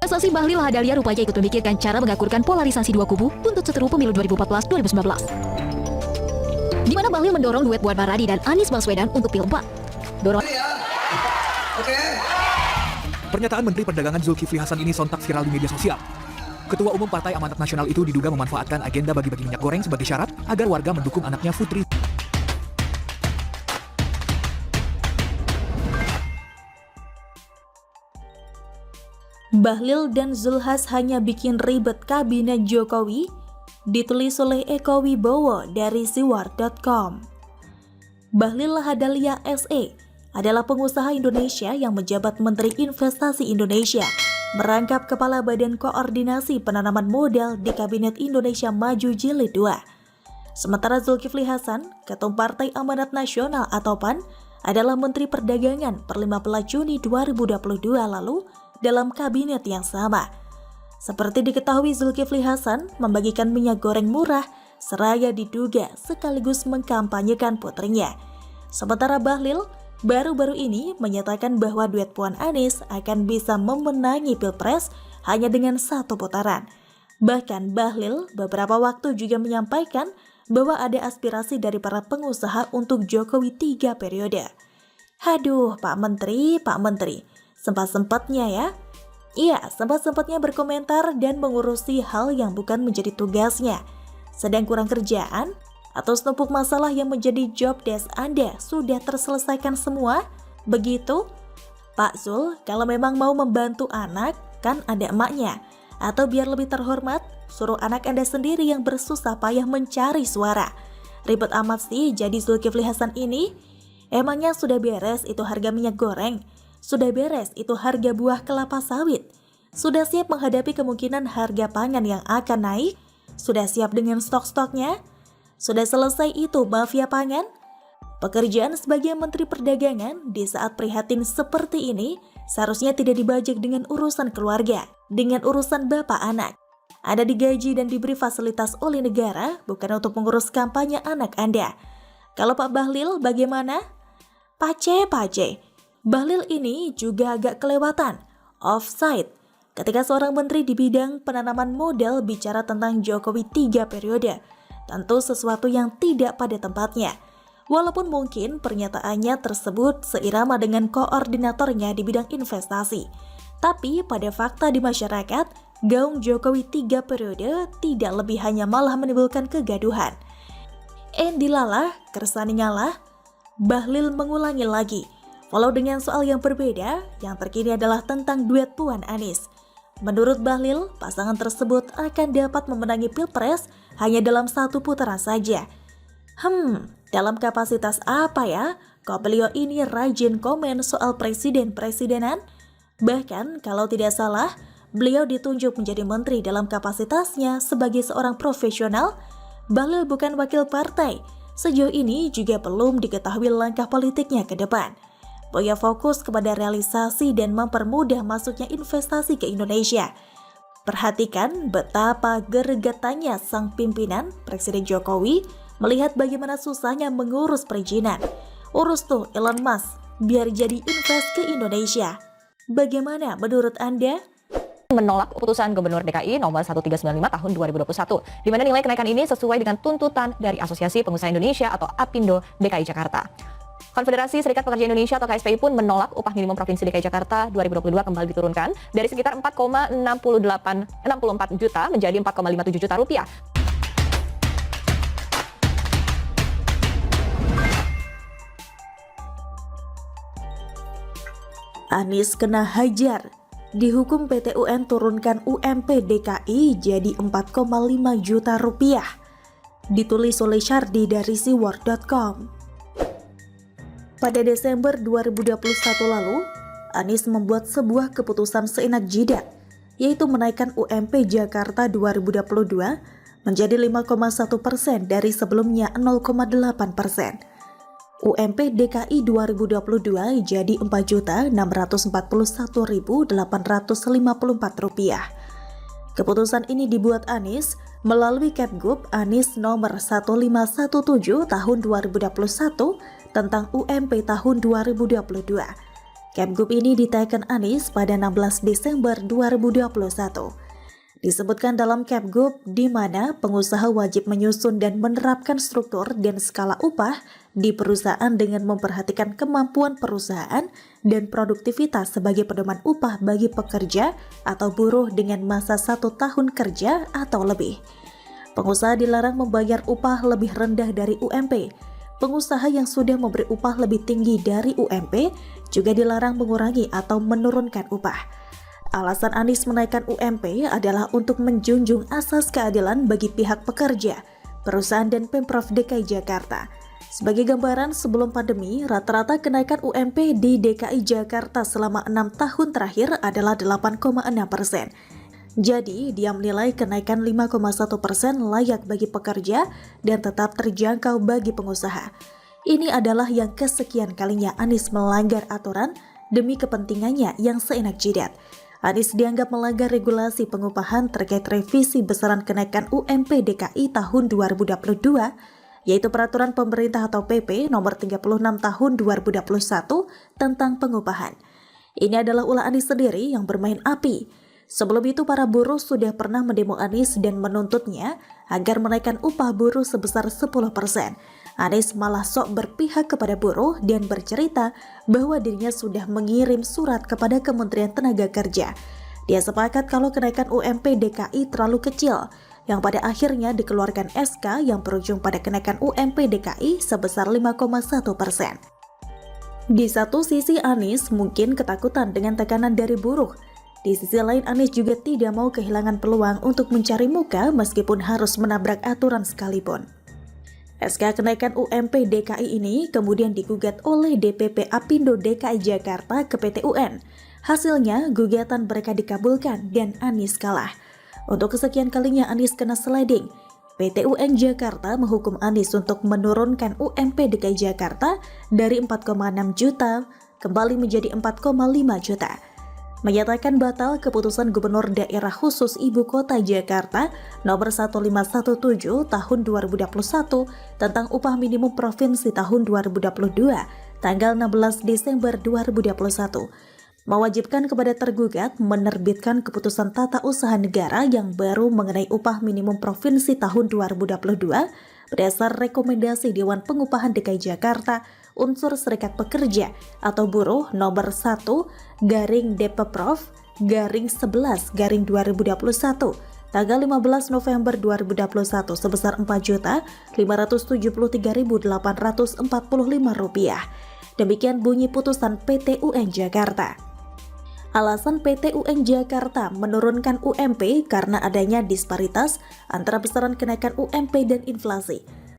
Sensasi Bahlil Lahadalia rupanya ikut memikirkan cara mengakurkan polarisasi dua kubu buntut seteru pemilu 2014-2019. Di mana Bahlil mendorong duet Puan Maharani dan Anies Baswedan untuk Pilpres. Pernyataan Menteri Perdagangan Zulkifli Hasan ini sontak viral di media sosial. Ketua Umum Partai Amanat Nasional itu diduga memanfaatkan agenda bagi-bagi minyak goreng sebagai syarat agar warga mendukung anaknya Putri. Bahlil dan Zulhas hanya bikin ribet kabinet Jokowi, ditulis oleh Eko Wibowo dari siwar.com. Bahlil Lahadalia SE adalah pengusaha Indonesia yang menjabat Menteri Investasi Indonesia, merangkap Kepala Badan Koordinasi Penanaman Modal di Kabinet Indonesia Maju Jilid 2. Sementara Zulkifli Hasan, Ketum Partai Amanat Nasional atau PAN, adalah Menteri Perdagangan per 15 Juni 2022 lalu dalam kabinet yang sama. Seperti diketahui, Zulkifli Hasan membagikan minyak goreng murah seraya diduga sekaligus mengkampanyekan putrinya. Sementara Bahlil baru-baru ini menyatakan bahwa duet Puan Anies akan bisa memenangi Pilpres hanya dengan satu putaran. Bahkan Bahlil beberapa waktu juga menyampaikan bahwa ada aspirasi dari para pengusaha untuk Jokowi 3 periode. Haduh, Pak Menteri, sempat-sempatnya ya. Iya, sempat-sempatnya berkomentar dan mengurusi hal yang bukan menjadi tugasnya. Sedang kurang kerjaan? Atau senumpuk masalah yang menjadi job desk Anda sudah terselesaikan semua? Begitu? Pak Zul, kalau memang mau membantu anak, kan ada emaknya. Atau biar lebih terhormat, suruh anak Anda sendiri yang bersusah payah mencari suara. Ribet amat sih jadi Zulkifli Hasan ini. Emangnya sudah beres itu harga minyak goreng? Sudah beres itu harga buah kelapa sawit? Sudah siap menghadapi kemungkinan harga pangan yang akan naik? Sudah siap dengan stok-stoknya? Sudah selesai itu mafia pangan? Pekerjaan sebagai Menteri Perdagangan di saat prihatin seperti ini seharusnya tidak dibajak dengan urusan keluarga, dengan urusan bapak anak. Anda digaji dan diberi fasilitas oleh negara bukan untuk mengurus kampanye anak Anda. Kalau Pak Bahlil bagaimana? Pace. Bahlil ini juga agak kelewatan, offside. Ketika seorang menteri di bidang penanaman modal bicara tentang Jokowi 3 periode, tentu sesuatu yang tidak pada tempatnya. Walaupun mungkin pernyataannya tersebut seirama dengan koordinatornya di bidang investasi. Tapi pada fakta di masyarakat, gaung Jokowi 3 periode tidak lebih hanya malah menimbulkan kegaduhan. Dilalah, kersani ngalah, Bahlil mengulangi lagi. Walau dengan soal yang berbeda, yang terkini adalah tentang duet Puan Anies. Menurut Bahlil, pasangan tersebut akan dapat memenangi Pilpres hanya dalam satu putaran saja. Dalam kapasitas apa ya? Kok beliau ini rajin komen soal presiden-presidenan? Bahkan kalau tidak salah, beliau ditunjuk menjadi menteri dalam kapasitasnya sebagai seorang profesional. Bahlil bukan wakil partai. Sejauh ini juga belum diketahui langkah politiknya ke depan. Beliau fokus kepada realisasi dan mempermudah masuknya investasi ke Indonesia. Perhatikan betapa gregetannya sang pimpinan, Presiden Jokowi, melihat bagaimana susahnya mengurus perizinan. Urus tuh Elon Musk, biar jadi invest ke Indonesia. Bagaimana menurut Anda? Menolak keputusan Gubernur DKI nomor 1395 tahun 2021, di mana nilai kenaikan ini sesuai dengan tuntutan dari Asosiasi Pengusaha Indonesia atau APindo DKI Jakarta. Konfederasi Serikat Pekerja Indonesia atau KSPI pun menolak upah minimum Provinsi DKI Jakarta 2022 kembali diturunkan dari sekitar 4,64 juta menjadi 4,57 juta rupiah. Anies kena hajar. Dihukum PT UN turunkan UMP DKI jadi 4,5 juta rupiah. Ditulis oleh Syardi dari siwar.com. Pada Desember 2021 lalu, Anies membuat sebuah keputusan seenak jidat, yaitu menaikkan UMP Jakarta 2022 menjadi 5,1% dari sebelumnya 0,8%. UMP DKI 2022 jadi Rp4.641.854. Keputusan ini dibuat Anies melalui Kepgub Anies nomor 1517 tahun 2021 tentang UMP tahun 2022. Kemgub ini diteken Anies pada 16 Desember 2021. Disebutkan dalam Kemgub di mana pengusaha wajib menyusun dan menerapkan struktur dan skala upah di perusahaan dengan memperhatikan kemampuan perusahaan dan produktivitas sebagai pedoman upah bagi pekerja atau buruh dengan masa 1 tahun kerja atau lebih. Pengusaha dilarang membayar upah lebih rendah dari UMP. Pengusaha yang sudah memberi upah lebih tinggi dari UMP juga dilarang mengurangi atau menurunkan upah. Alasan Anies menaikkan UMP adalah untuk menjunjung asas keadilan bagi pihak pekerja, perusahaan dan Pemprov DKI Jakarta. Sebagai gambaran, sebelum pandemi, rata-rata kenaikan UMP di DKI Jakarta selama 6 tahun terakhir adalah 8,6%. Jadi, dia menilai kenaikan 5,1% layak bagi pekerja dan tetap terjangkau bagi pengusaha. Ini adalah yang kesekian kalinya Anies melanggar aturan demi kepentingannya yang seenak jidat. Anies dianggap melanggar regulasi pengupahan terkait revisi besaran kenaikan UMP DKI tahun 2022, yaitu Peraturan Pemerintah atau PP nomor 36 tahun 2021 tentang pengupahan. Ini adalah ulah Anies sendiri yang bermain api. Sebelum itu para buruh sudah pernah mendemo Anies dan menuntutnya agar menaikkan upah buruh sebesar 10%. Anies malah sok berpihak kepada buruh dan bercerita bahwa dirinya sudah mengirim surat kepada Kementerian Tenaga Kerja. Dia sepakat kalau kenaikan UMP DKI terlalu kecil, yang pada akhirnya dikeluarkan SK yang berujung pada kenaikan UMP DKI sebesar 5,1%. Di satu sisi Anies mungkin ketakutan dengan tekanan dari buruh. Di sisi lain Anies juga tidak mau kehilangan peluang untuk mencari muka meskipun harus menabrak aturan sekalipun. SK kenaikan UMP DKI ini kemudian digugat oleh DPP Apindo DKI Jakarta ke PT UN. Hasilnya, gugatan mereka dikabulkan dan Anies kalah. Untuk kesekian kalinya Anies kena sliding. PT UN Jakarta menghukum Anies untuk menurunkan UMP DKI Jakarta dari 4,6 juta kembali menjadi 4,5 juta. Menyatakan batal keputusan Gubernur Daerah Khusus Ibu Kota Jakarta nomor 1517 tahun 2021 tentang upah minimum provinsi tahun 2022 tanggal 16 Desember 2021 mewajibkan kepada tergugat menerbitkan keputusan tata usaha negara yang baru mengenai upah minimum provinsi tahun 2022 berdasar rekomendasi Dewan Pengupahan DKI Jakarta unsur Serikat Pekerja atau Buruh nomor 1 /Depprov /11 2021 tanggal 15 November 2021 sebesar Rp4.573.845. Demikian bunyi putusan PT UN Jakarta. Alasan PT UN Jakarta menurunkan UMP karena adanya disparitas antara besaran kenaikan UMP dan inflasi.